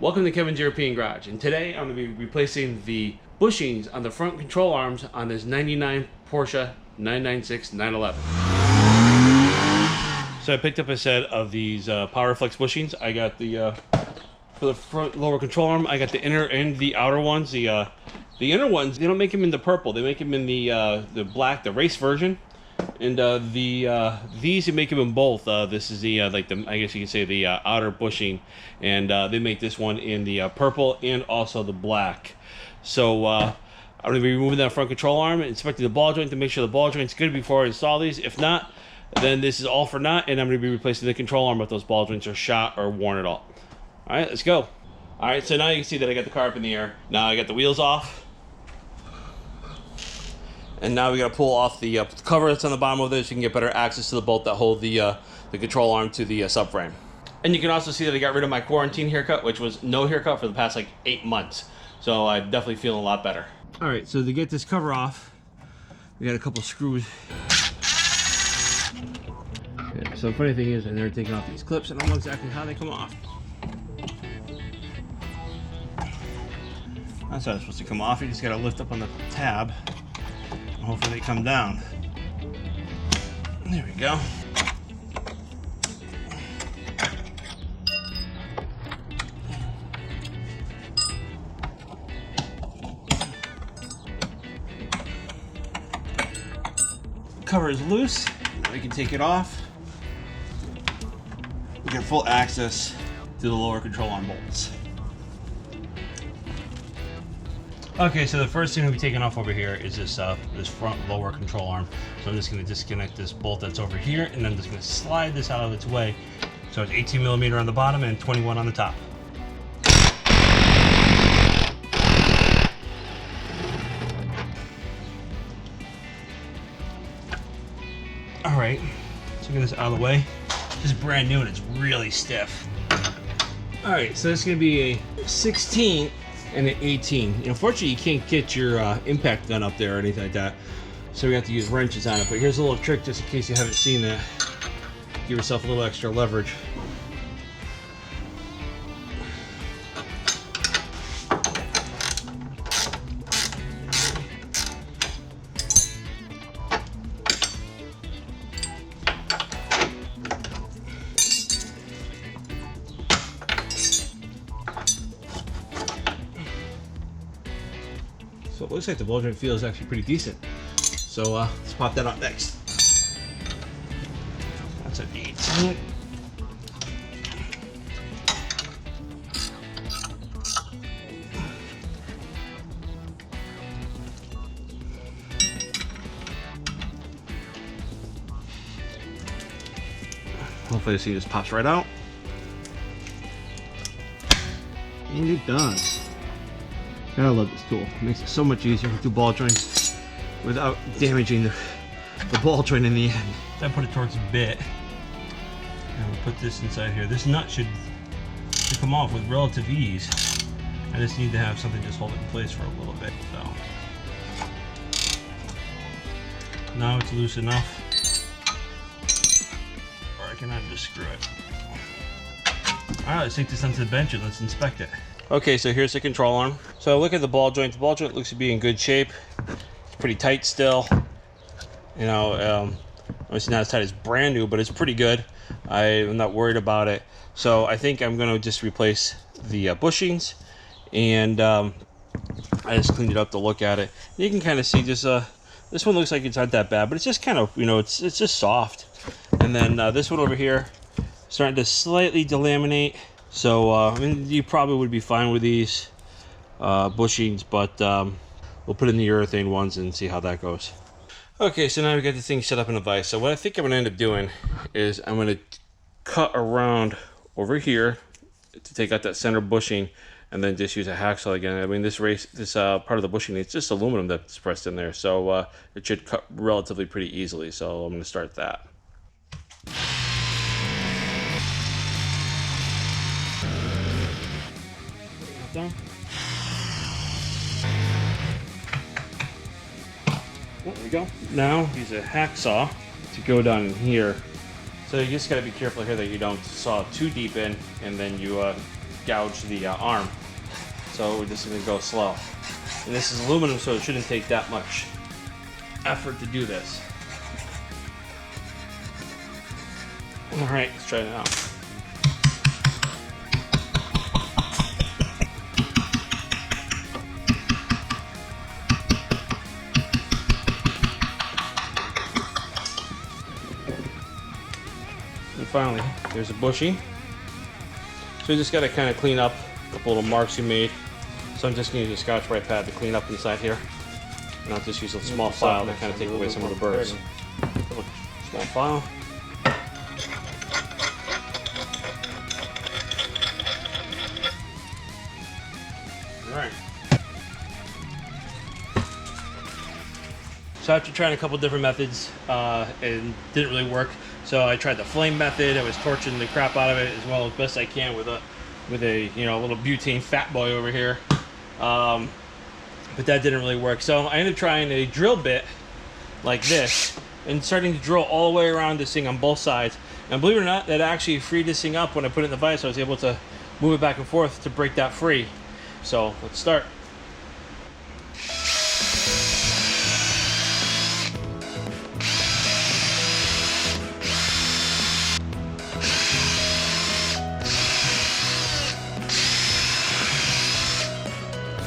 Welcome to Kevin's European Garage, and today I'm going to be replacing the bushings on the front control arms on this 99 Porsche 996 911. So I picked up a set of these Powerflex bushings. I got the, for the front lower control arm, I got the inner and the outer ones. The inner ones, they don't make them in the purple, they make them in the black, the race version. And these, you make them in both. This is the like the, I guess you could say the outer bushing, and they make this one in the purple and also the black. So I'm going to be removing that front control arm, inspecting the ball joint to make sure the ball joint's good before I install these. If not, then this is all for naught, and I'm going to be replacing the control arm if those ball joints are shot or worn at all. All right, let's go. All right, so now you can see that I got the car up in the air. Now I got the wheels off. And now we got to pull off the cover that's on the bottom of this. You can get better access to the bolt that hold the control arm to the subframe. And you can also see that I got rid of my quarantine haircut, which was no haircut for the past like 8 months. So I'm definitely feeling a lot better. All right, so to get this cover off, we got a couple screws. Yeah, so the funny thing is, I never taken off these clips, and I don't know exactly how they come off. That's how they're supposed to come off. You just got to lift up on the tab. Hopefully they come down. There we go. Cover is loose. Now we can take it off. We get full access to the lower control arm bolts. Okay, so the first thing we'll be taking off over here is this this front lower control arm. So I'm just going to disconnect this bolt that's over here, and I'm just going to slide this out of its way. So it's 18 millimeter on the bottom and 21 on the top. All right, so get this out of the way. This is brand new and it's really stiff. All right, so this is going to be a 16 and an 18. Unfortunately, you can't get your impact gun up there or anything like that, so we have to use wrenches on it. But here's a little trick, just in case you haven't seen that. Give yourself a little extra leverage. So it looks like the ball joint feel is actually pretty decent. So let's pop that out next. That's an 18. Hopefully this thing just pops right out. And it does. Gotta love this tool. It makes it so much easier to do ball joints without damaging the ball joint in the end. So I put it towards the bit, and we'll put this inside here. This nut should come off with relative ease. I just need to have something just hold it in place for a little bit. So now it's loose enough, or I can unscrew it. All right, let's take this onto the bench and let's inspect it. Okay, so here's the control arm. So look at the ball joint. The ball joint looks to be in good shape. It's pretty tight still. You know, obviously not as tight as brand new, but it's pretty good. I'm not worried about it. So I think I'm gonna just replace the bushings, and I just cleaned it up to look at it. You can kind of see just this one looks like it's not that bad, but it's just kind of, you know, it's just soft. And then this one over here starting to slightly delaminate. So I mean, you probably would be fine with these bushings, but we'll put in the urethane ones and see how that goes. Okay, so now we got the thing set up in a vise. So what I think I'm gonna end up doing is I'm gonna cut around over here to take out that center bushing, and then just use a hacksaw again. I mean, this part of the bushing, it's just aluminum that's pressed in there, so it should cut relatively pretty easily. So I'm gonna start that. Done. There we go. Now use a hacksaw to go down in here. So you just got to be careful here that you don't saw too deep in, and then you gouge the arm. So we're just going to go slow. And this is aluminum, so it shouldn't take that much effort to do this. Alright, let's try it out. And finally, there's a bushing. So you just got to kind of clean up a couple little marks you made. So I'm just going to use a Scotch-Brite pad to clean up inside here. And I'll just use a small file to kind of take away some of the burrs. Small file. Alright. So after trying a couple different methods, it didn't really work. So I tried the flame method. I was torching the crap out of it as well as best I can with a little butane fat boy over here. But that didn't really work. So I ended up trying a drill bit like this and starting to drill all the way around this thing on both sides. And believe it or not, that actually freed this thing up when I put it in the vise. I was able to move it back and forth to break that free. So let's start.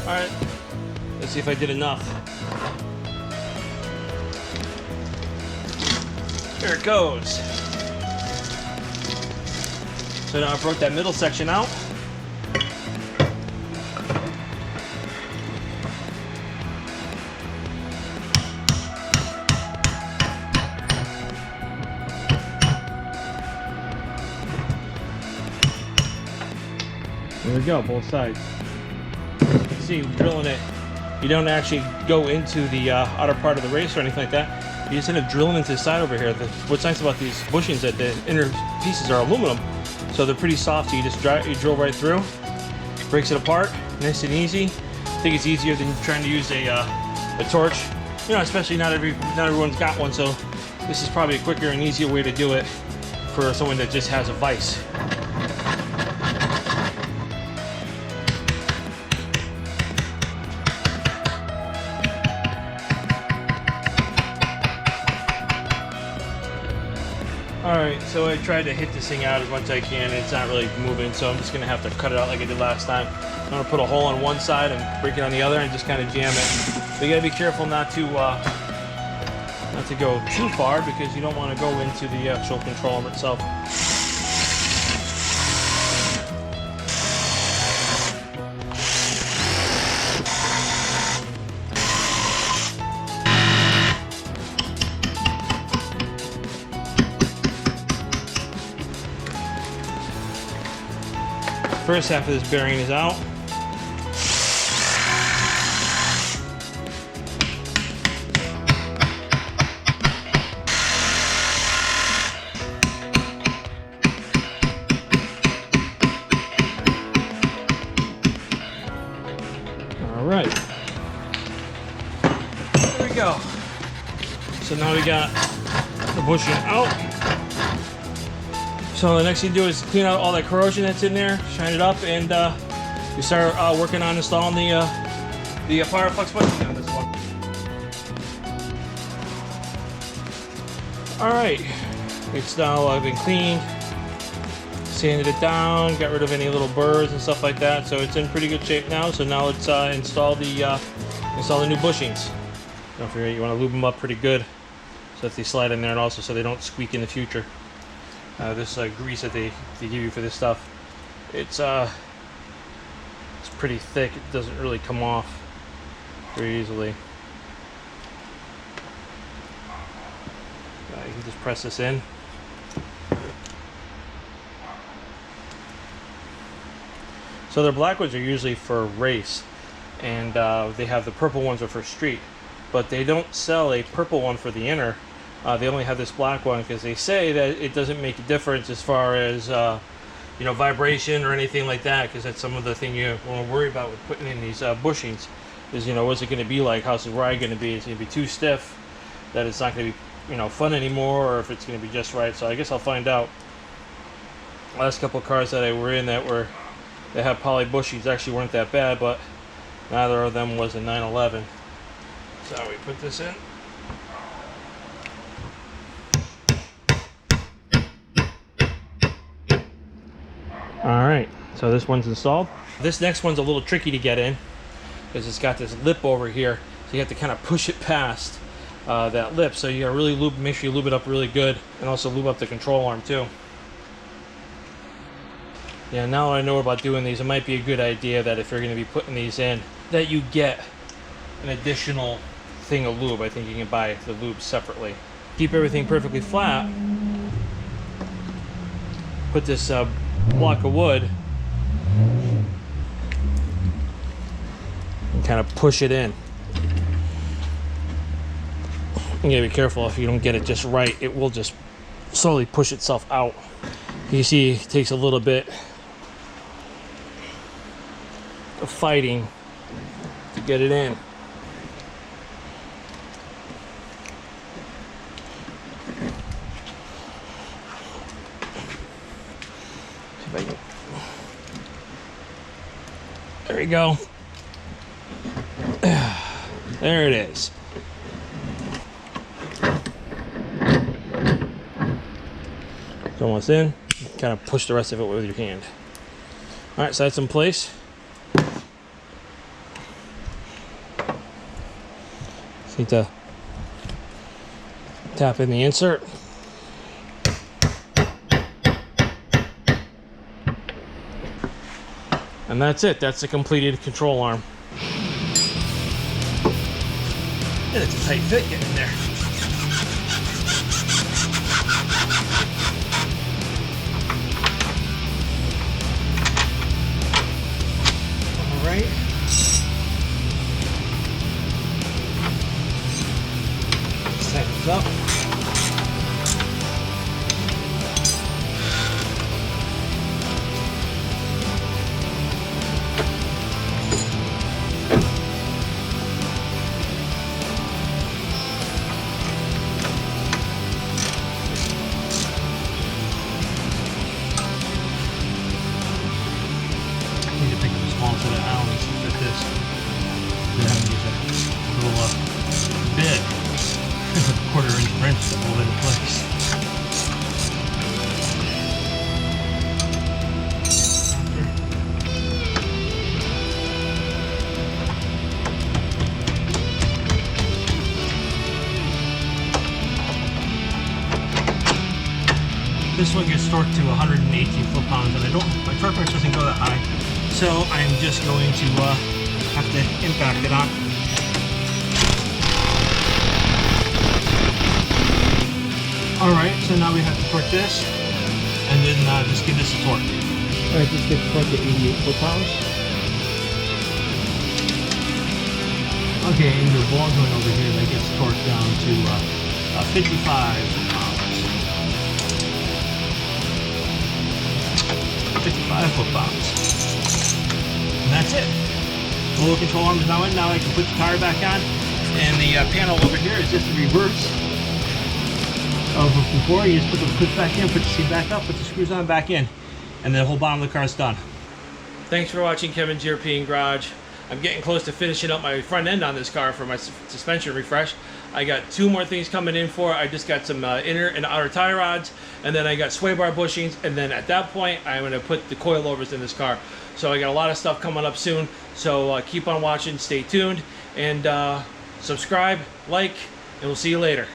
Alright, let's see if I did enough. There it goes. So now I broke that middle section out. There we go, both sides. See, drilling it, you don't actually go into the outer part of the race or anything like that. You just end up drilling into the side over here. What's nice about these bushings that the inner pieces are aluminum, so they're pretty soft. So you just drill right through, breaks it apart, nice and easy. I think it's easier than trying to use a torch. You know, especially not everyone's got one, so this is probably a quicker and easier way to do it for someone that just has a vise. Alright, so I tried to hit this thing out as much as I can, and it's not really moving, so I'm just going to have to cut it out like I did last time. I'm going to put a hole on one side and break it on the other and just kind of jam it. But you got to be careful not to go too far, because you don't want to go into the actual control arm itself. First half of this bearing is out. All right. There we go. So now we got the bushing out. So the next thing to do is clean out all that corrosion that's in there, shine it up, and we start working on installing the Powerflex bushing on this one. All right, it's now been cleaned, sanded it down, got rid of any little burrs and stuff like that. So it's in pretty good shape now. So now let's install the new bushings. Don't forget, you want to lube them up pretty good so that they slide in there, and also so they don't squeak in the future. This grease that they give you for this stuff, it's pretty thick. It doesn't really come off very easily. You can just press this in. So their black ones are usually for race, and they have the purple ones are for street, but they don't sell a purple one for the inner. They only have this black one because they say that it doesn't make a difference as far as you know, vibration or anything like that, because that's some of the thing you want to worry about with putting in these bushings is, you know, what's it going to be like? How's the ride going to be? Is it going to be too stiff that it's not going to be, you know, fun anymore, or if it's going to be just right? So I guess I'll find out. Last couple of cars that I were in that were They have poly bushings, actually weren't that bad, but neither of them was a 911. So we put this in. Alright, so this one's installed. This next one's a little tricky to get in because it's got this lip over here. So you have to kind of push it past that lip. So you gotta really make sure you lube it up really good, and also lube up the control arm too. Yeah, now I know about doing these, it might be a good idea that if you're gonna be putting these in, that you get an additional thing of lube. I think you can buy the lube separately. Keep everything perfectly flat. Put this block of wood and kind of push it in. You gotta be careful if you don't get it just right, it will just slowly push itself out. You see it takes a little bit of fighting to get it in. There we go. There it is. It's almost in. Kind of push the rest of it with your hand. All right, so that's in place. Just need to tap in the insert. And that's it. That's the completed control arm. And it's a tight fit getting in there. All right. Let's tighten this up. Set of Allen's to fit this. Then I'm going to use a little bit, a 1/4 inch wrench to hold it in place. This one gets torqued to 118 foot-pounds, and my torque wrench doesn't go that high. So I'm just going to have to impact it on. Alright, so now we have to torque this, and then just give this a torque. Alright, just get torque to 88 foot-pounds. Okay, and your ball joint over here, that gets torqued down to 55 foot-pounds. 55 foot-pounds. And that's it. The little control arm is now in. Now I can put the tire back on. And the panel over here is just the reverse of before. You just put the clips back in, put the seat back up, put the screws on back in, and the whole bottom of the car is done. Thanks for watching Kevin's European Garage. I'm getting close to finishing up my front end on this car for my suspension refresh. I got 2 more things coming in for it. I just got some inner and outer tie rods, and then I got sway bar bushings, and then at that point I'm going to put the coilovers in this car. So I got a lot of stuff coming up soon, so keep on watching, stay tuned, and subscribe, like, and we'll see you later.